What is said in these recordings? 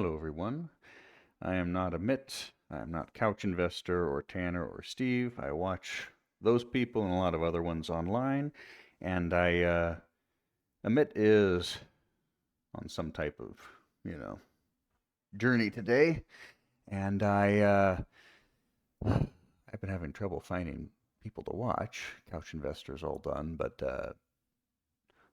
Hello, everyone. I am not Amit. I am not Couch Investor or Tanner or Steve. I watch those people and a lot of other ones online, and Amit is on some type of, you know, journey today, and I've been having trouble finding people to watch. Couch Investor's all done, but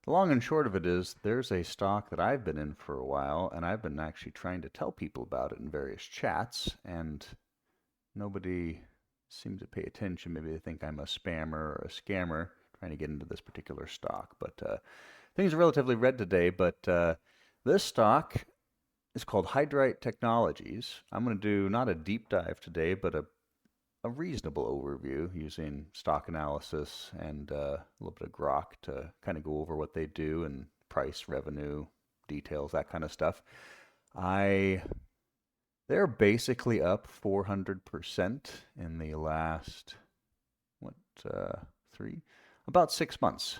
the long and short of it is there's a stock that I've been in for a while, and I've been actually trying to tell people about it in various chats, and nobody seems to pay attention. Maybe they think I'm a spammer or a scammer trying to get into this particular stock. But things are relatively red today. But this stock is called Hydreight Technologies. I'm going to do not a deep dive today, but a reasonable overview using stock analysis and a little bit of grok to kind of go over what they do and price, revenue, details, that kind of stuff. I They're basically up 400% in the last, what, three? About 6 months.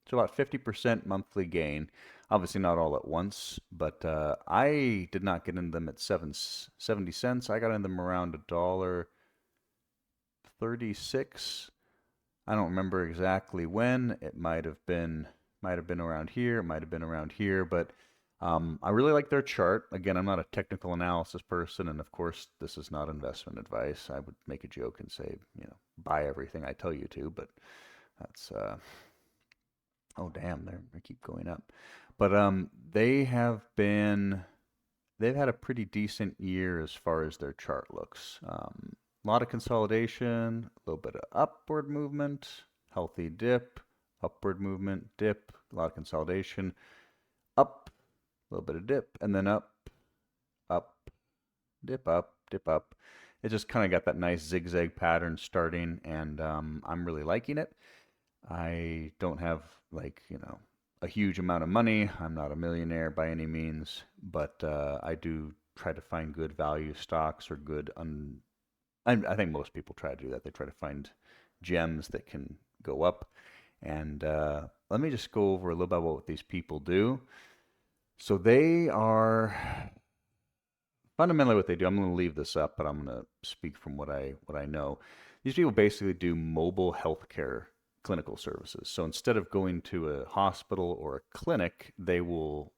So about 50% monthly gain. Obviously not all at once, but I did not get into them at 70 cents. I got in them around $1.36. I don't remember exactly when. It might have been around here, it might have been around here, but I really like their chart. Again, I'm not a technical analysis person, and of course, this is not investment advice. I would make a joke and say, buy everything I tell you to, but that's oh damn, they keep going up. But they've had a pretty decent year as far as their chart looks. A lot of consolidation, a little bit of upward movement, healthy dip, upward movement, dip, a lot of consolidation, up, a little bit of dip, and then up, up, dip up, dip up. It just kind of got that nice zigzag pattern starting, and I'm really liking it. I don't have a huge amount of money. I'm not a millionaire by any means, but I do try to find good value stocks or I think most people try to do that. They try to find gems that can go up. And let me just go over a little bit about what these people do. So they are fundamentally what they do. I'm going to leave this up, but I'm going to speak from what I know. These people basically do mobile healthcare clinical services. So instead of going to a hospital or a clinic, they will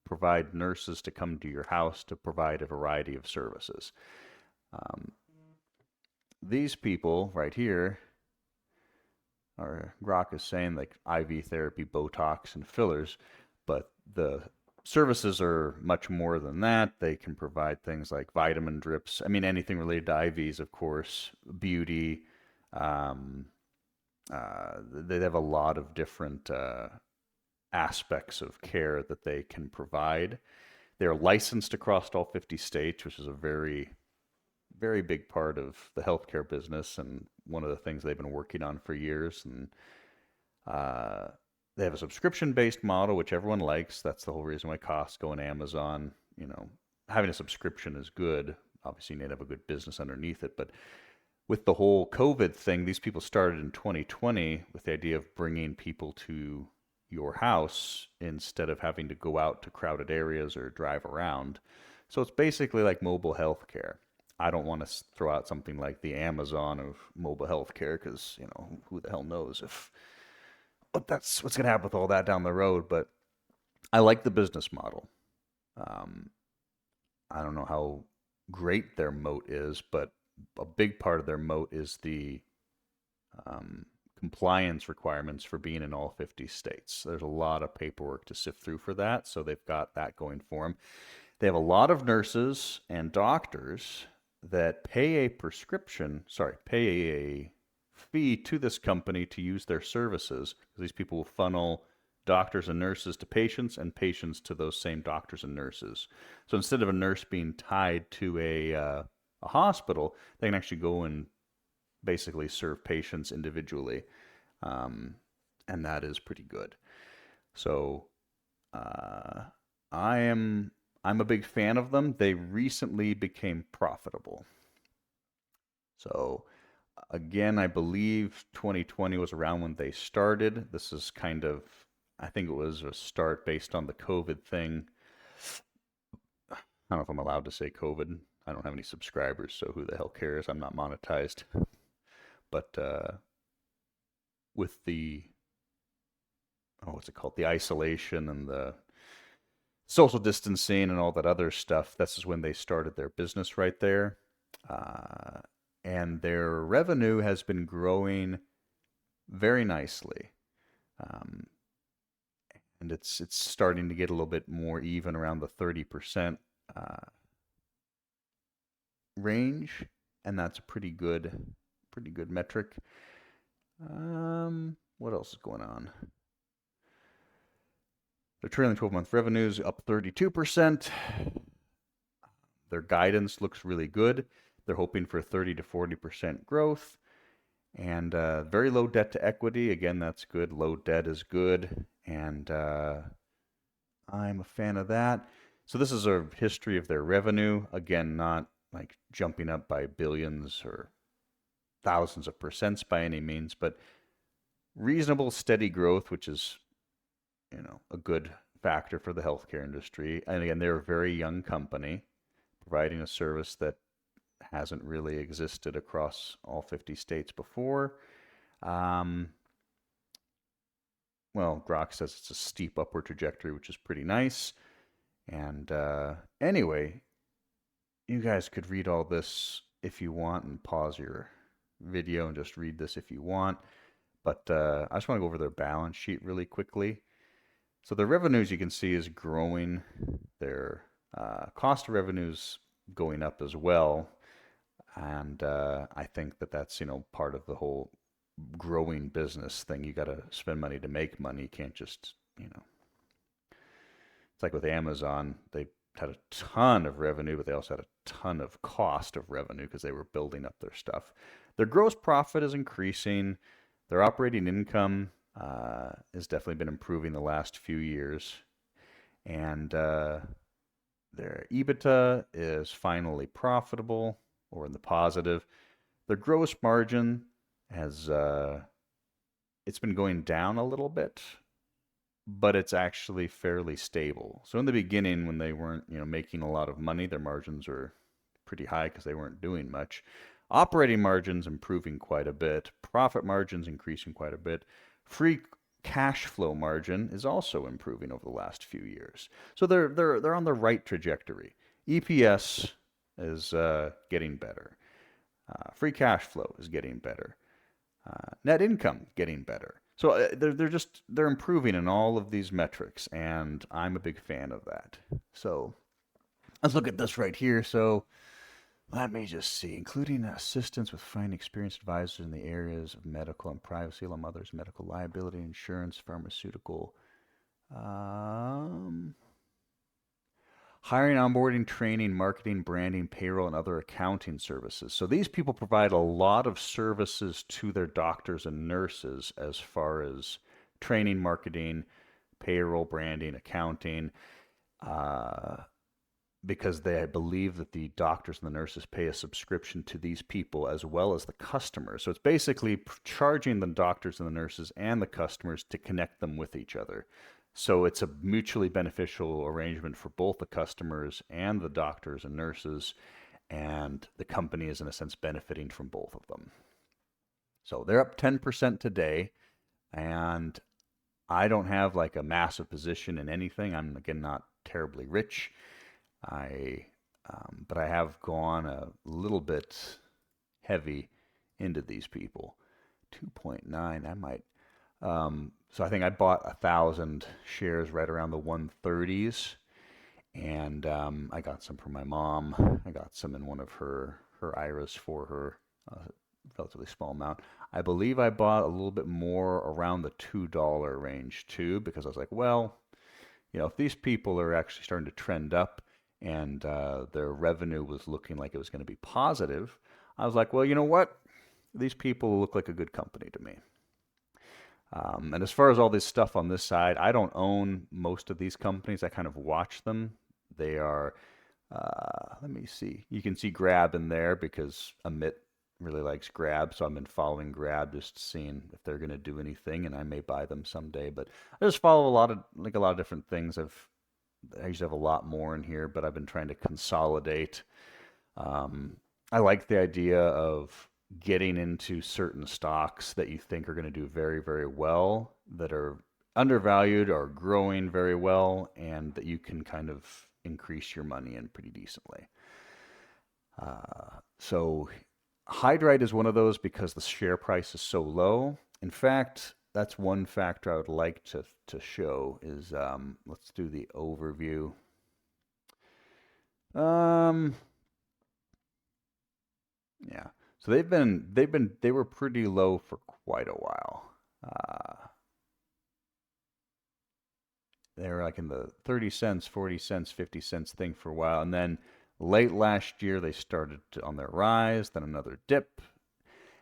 provide nurses to come to your house to provide a variety of services. Um, these people right here are, Grok is saying, like IV therapy, Botox, and fillers, but the services are much more than that. They can provide things like vitamin drips. I mean, anything related to IVs, of course, beauty. Um, they have a lot of different aspects of care that they can provide. They're licensed across all 50 states, which is a very, very big part of the healthcare business and one of the things they've been working on for years. And uh, they have a subscription-based model, which everyone likes. That's the whole reason why Costco and Amazon, having a subscription is good. Obviously, you need to have a good business underneath it. But with the whole COVID thing, these people started in 2020 with the idea of bringing people to your house instead of having to go out to crowded areas or drive around. So it's basically like mobile health care. I don't want to throw out something like the Amazon of mobile health care because, who the hell knows if what that's what's going to happen with all that down the road. But I like the business model. Um, I don't know how great their moat is, but a big part of their moat is the um, compliance requirements for being in all 50 states. There's a lot of paperwork to sift through for that, so they've got that going for them. They have a lot of nurses and doctors that pay a fee to this company to use their services. These people will funnel doctors and nurses to patients and patients to those same doctors and nurses. So instead of a nurse being tied to a hospital, they can actually go and basically serve patients individually, um, and that is pretty good. So uh, I'm a big fan of them. They recently became profitable. So again, I believe 2020 was around when they started. This is kind of, I think it was a start based on the COVID thing. I don't know if I'm allowed to say COVID. I don't have any subscribers, so who the hell cares? I'm not monetized. But with the, oh, what's it called? The isolation and the social distancing and all that other stuff, this is when they started their business right there. Uh, and their revenue has been growing very nicely. Um, and it's starting to get a little bit more even around the 30% range, and that's a pretty good metric. What else is going on? Their trailing 12-month revenues up 32%. Their guidance looks really good. They're hoping for 30 to 40% growth, and very low debt to equity. Again, that's good. Low debt is good, and I'm a fan of that. So this is a history of their revenue. Again, not like jumping up by billions or thousands of percents by any means, but reasonable, steady growth, which is, a good factor for the healthcare industry. And again, they're a very young company providing a service that hasn't really existed across all 50 states before. Um, well, Grok says it's a steep upward trajectory, which is pretty nice. And anyway, you guys could read all this if you want and pause your video and just read this if you want. But I just want to go over their balance sheet really quickly. So their revenues, you can see, is growing. Their cost of revenues going up as well. And I think that that's, part of the whole growing business thing. You got to spend money to make money. You can't just, it's like with Amazon, they had a ton of revenue, but they also had a ton of cost of revenue because they were building up their stuff. Their gross profit is increasing. Their operating income has definitely been improving the last few years. And their EBITDA is finally profitable or in the positive. Their gross margin has it's been going down a little bit, but it's actually fairly stable. So in the beginning, when they weren't, making a lot of money, their margins were pretty high because they weren't doing much. Operating margins improving quite a bit. Profit margins increasing quite a bit. Free cash flow margin is also improving over the last few years. So they're on the right trajectory. EPS is getting better. Free cash flow is getting better. Net income getting better. So they're improving in all of these metrics, and I'm a big fan of that. So let's look at this right here. So let me just see, including assistance with finding experienced advisors in the areas of medical and privacy, among others, medical liability insurance, pharmaceutical, hiring, onboarding, training, marketing, branding, payroll, and other accounting services. So these people provide a lot of services to their doctors and nurses as far as training, marketing, payroll, branding, accounting, because they believe that the doctors and the nurses pay a subscription to these people as well as the customers. So it's basically charging the doctors and the nurses and the customers to connect them with each other. So it's a mutually beneficial arrangement for both the customers and the doctors and nurses, and the company is in a sense benefiting from both of them. So they're up 10% today, and I don't have like a massive position in anything. I'm again not terribly rich. But I have gone a little bit heavy into these people. 2.9, I might. So I think I bought 1,000 shares right around the 130s, and I got some for my mom. I got some in one of her IRAs for her, relatively small amount. I believe I bought a little bit more around the $2 range too, because I was like, well, if these people are actually starting to trend up and their revenue was looking like it was going to be positive, I was like, well, you know what? These people look like a good company to me. And as far as all this stuff on this side, I don't own most of these companies. I kind of watch them. They are, let me see. You can see Grab in there because Amit really likes Grab. So I've been following Grab, just seeing if they're going to do anything, and I may buy them someday. But I just follow a lot of different things. I've I used to have a lot more in here, but I've been trying to consolidate. Um, I like the idea of getting into certain stocks that you think are going to do very, very well, that are undervalued or growing very well, and that you can kind of increase your money in pretty decently. So Hydreight is one of those because the share price is so low. In fact, that's one factor I would like to show is let's do the overview. Um, yeah. So they were pretty low for quite a while. They were like in the 30 cents, 40 cents, 50 cents thing for a while, and then late last year they started on their rise, then another dip,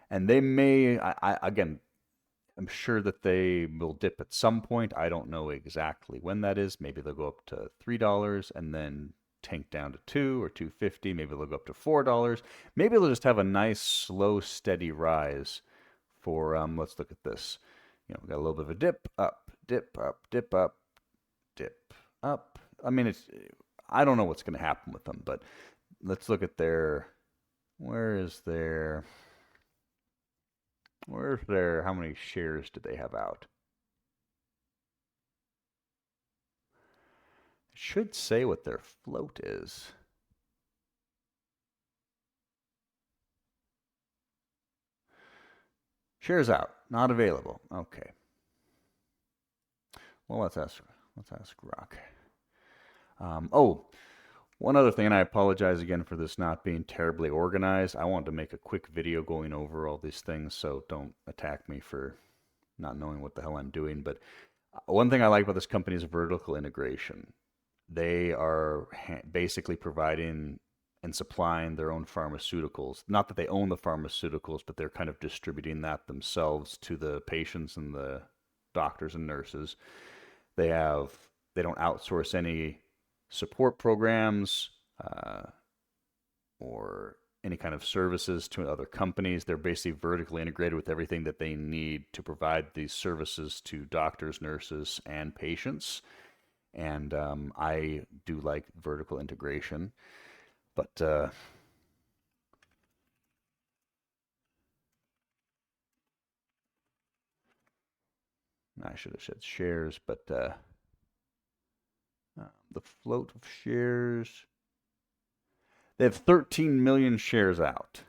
and they may again I'm sure that they will dip at some point. I don't know exactly when that is. Maybe they'll go up to $3 and then tank down to 2 or 2.50. Maybe they'll go up to $4. Maybe they'll just have a nice, slow, steady rise for, let's look at this. We got a little bit of a dip, up, dip, up, dip, up, dip, up. I mean, I don't know what's going to happen with them, but let's look at how many shares did they have out? It should say what their float is. Shares out, not available. Okay. Well, let's ask Rock. One other thing, and I apologize again for this not being terribly organized. I wanted to make a quick video going over all these things, so don't attack me for not knowing what the hell I'm doing. But one thing I like about this company is vertical integration. They are basically providing and supplying their own pharmaceuticals. Not that they own the pharmaceuticals, but they're kind of distributing that themselves to the patients and the doctors and nurses. They don't outsource any support programs or any kind of services to other companies. They're basically vertically integrated with everything that they need to provide these services to doctors, nurses, and patients. And I do like vertical integration, but I should have said shares, but the float of shares, they have 13 million shares out.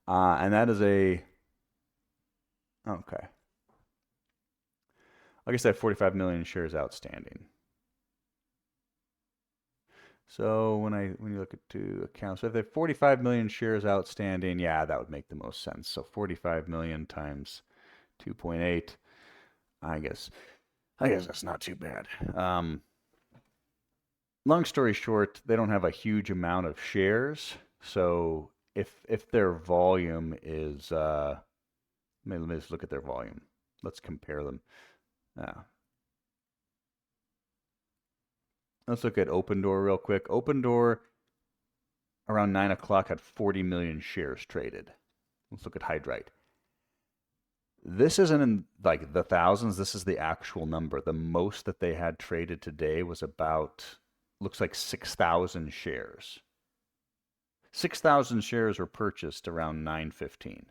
And that is okay. I guess they have 45 million shares outstanding. So when you look at two accounts, so if they have 45 million shares outstanding, yeah, that would make the most sense. So 45 million times 2.8, I guess that's not too bad. Long story short, they don't have a huge amount of shares. So if their volume is, let me just look at their volume. Let's compare them. Let's look at Open Door real quick. Open Door around 9 o'clock had 40 million shares traded. Let's look at Hydreight. This isn't in like the thousands. This is the actual number. The most that they had traded today was about, looks like 6,000 shares. 6,000 shares were purchased around 9:15.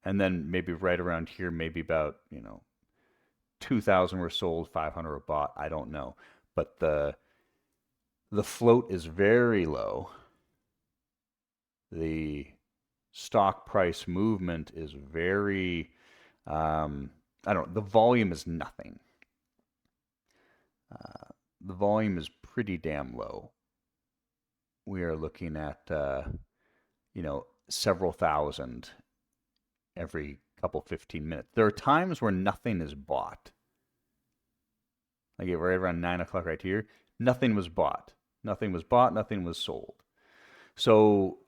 And then maybe right around here, maybe about, 2,000 were sold, 500 were bought. I don't know. But the float is very low. The stock price movement is very, I don't know, the volume is nothing. The volume is pretty damn low. We are looking at, several thousand every couple 15 minutes. There are times where nothing is bought. Like right around 9 o'clock right here, nothing was bought. Nothing was bought, nothing was sold. So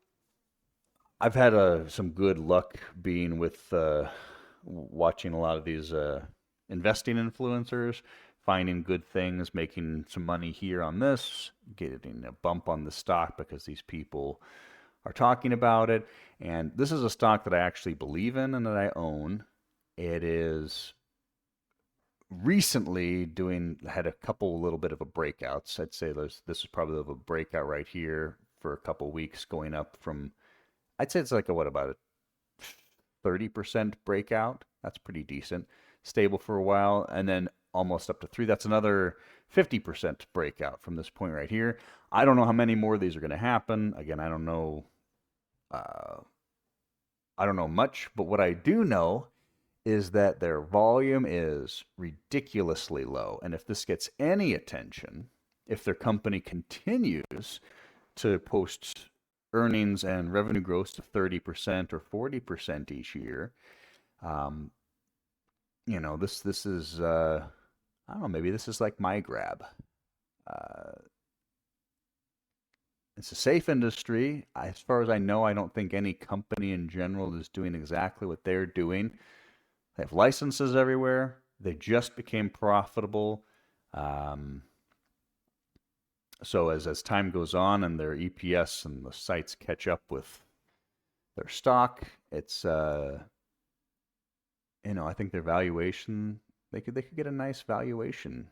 I've had some good luck being with watching a lot of these investing influencers, finding good things, making some money here on this, getting a bump on the stock because these people are talking about it. And this is a stock that I actually believe in and that I own. It is recently had a couple little bit of a breakouts. I'd say this is probably a breakout right here for a couple weeks, going up from, I'd say it's like a, what, about a 30% breakout. That's pretty decent. Stable for a while, and then almost up to 3. That's another 50% breakout from this point right here. I don't know how many more of these are going to happen. Again, I don't know. I don't know much, but what I do know is that their volume is ridiculously low. And if this gets any attention, if their company continues to post earnings and revenue growth to 30% or 40% each year, this is I don't know, maybe this is like my grab. It's a safe industry. As far as I know, I don't think any company in general is doing exactly what they're doing. They have licenses everywhere. They just became profitable. So as time goes on and their EPS and the sites catch up with their stock, it's I think their valuation, they could get a nice valuation.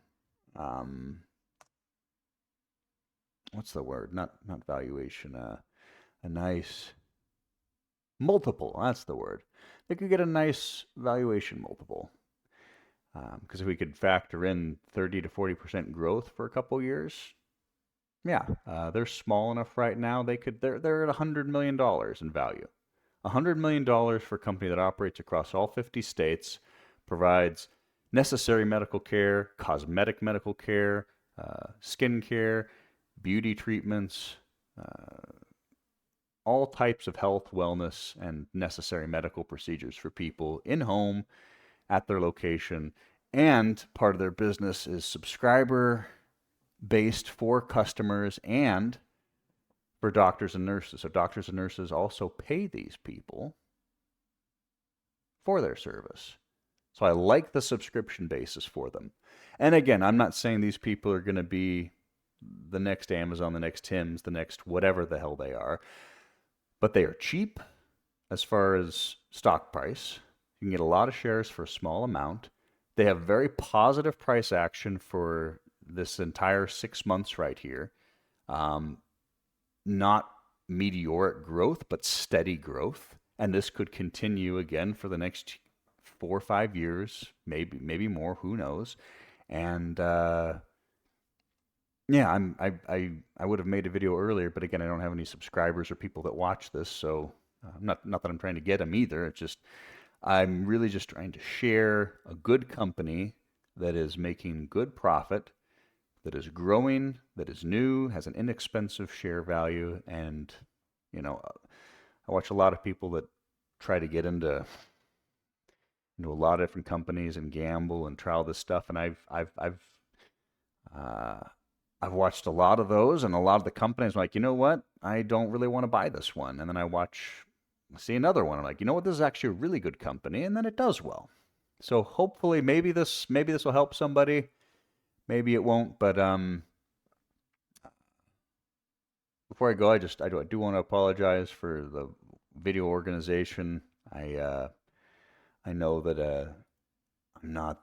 What's the word? Not valuation. A nice multiple. That's the word. They could get a nice valuation multiple. Because if we could factor in 30 to 40% growth for a couple years, yeah, they're small enough right now. They're at $100 million in value. $100 million for a company that operates across all 50 states, provides necessary medical care, cosmetic medical care, skin care, beauty treatments, all types of health, wellness, and necessary medical procedures for people in home, at their location. And part of their business is subscriber based for customers and for doctors and nurses. So doctors and nurses also pay these people for their service. So I like the subscription basis for them. And again, I'm not saying these people are going to be the next Amazon, the next Tim's, the next whatever the hell they are. But they are cheap as far as stock price. You can get a lot of shares for a small amount. They have very positive price action for this entire 6 months right here. Not meteoric growth, but steady growth. And this could continue again for the next 4 or 5 years, maybe more, who knows. And yeah, I would have made a video earlier, but again, I don't have any subscribers or people that watch this, so not that I'm trying to get them either. It's just I'm really just trying to share a good company that is making good profit, that is growing, that is new, has an inexpensive share value, and I watch a lot of people that try to get into a lot of different companies and gamble and try all this stuff, and I've watched a lot of those, and a lot of the companies I'm like, you know what? I don't really want to buy this one. And then I see another one. I'm like, you know what? This is actually a really good company, and then it does well. So hopefully, maybe this will help somebody. Maybe it won't. But before I go, I do want to apologize for the video organization. I know that I'm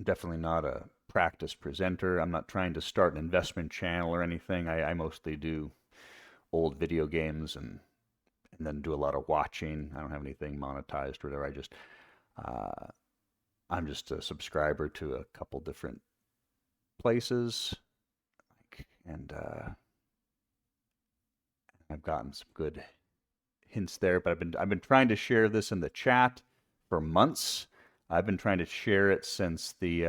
definitely not a practice presenter. I'm not trying to start an investment channel or anything. I mostly do old video games and then do a lot of watching. I don't have anything monetized or whatever. I'm just a subscriber to a couple different places, and I've gotten some good hints there. But I've been trying to share this in the chat for months. I've been trying to share it since the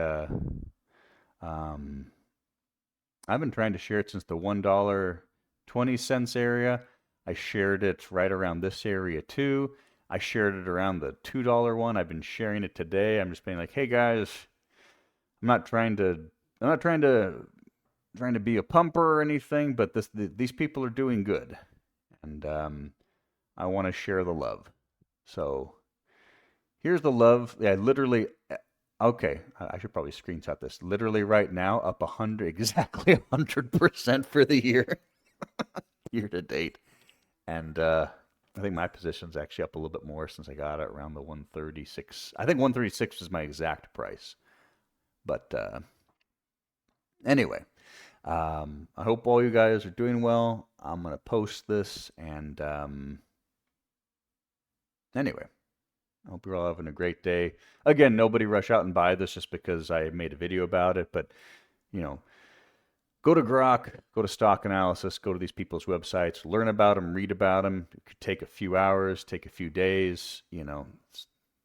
$1.20 area. I shared it right around this area too. I shared it around the $2 one. I've been sharing it today. I'm just being like, hey guys, I'm not trying to be a pumper or anything, but these people are doing good, and I want to share the love. So here's the love. Yeah, literally. Okay, I should probably screenshot this. Literally right now, up exactly 100% for the year, year to date, and I think my position's actually up a little bit more since I got it around the 136. I think 136 is my exact price. But anyway, I hope all you guys are doing well. I'm going to post this. And anyway, I hope you're all having a great day. Again, nobody rush out and buy this just because I made a video about it. But, you know, go to Grok, go to Stock Analysis, go to these people's websites, learn about them, read about them. It could take a few hours, take a few days. You know,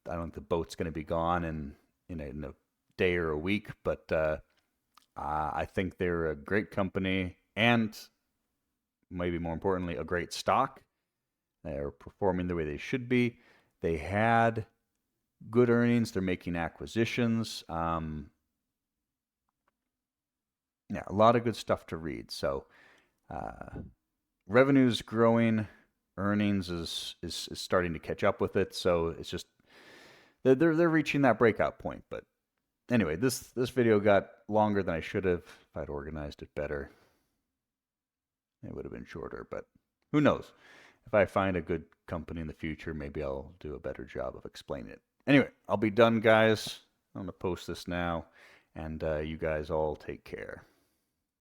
I don't think the boat's going to be gone in a day or a week, but I think they're a great company and maybe more importantly, a great stock. They're performing the way they should be. They had good earnings. They're making acquisitions. Yeah, a lot of good stuff to read. So revenue's growing, earnings is starting to catch up with it. So it's just they're reaching that breakout point. But anyway, this video got longer than I should have. If I'd organized it better, it would have been shorter. But who knows? If I find a good company in the future, maybe I'll do a better job of explaining it. Anyway, I'll be done, guys. I'm going to post this now, and you guys all take care.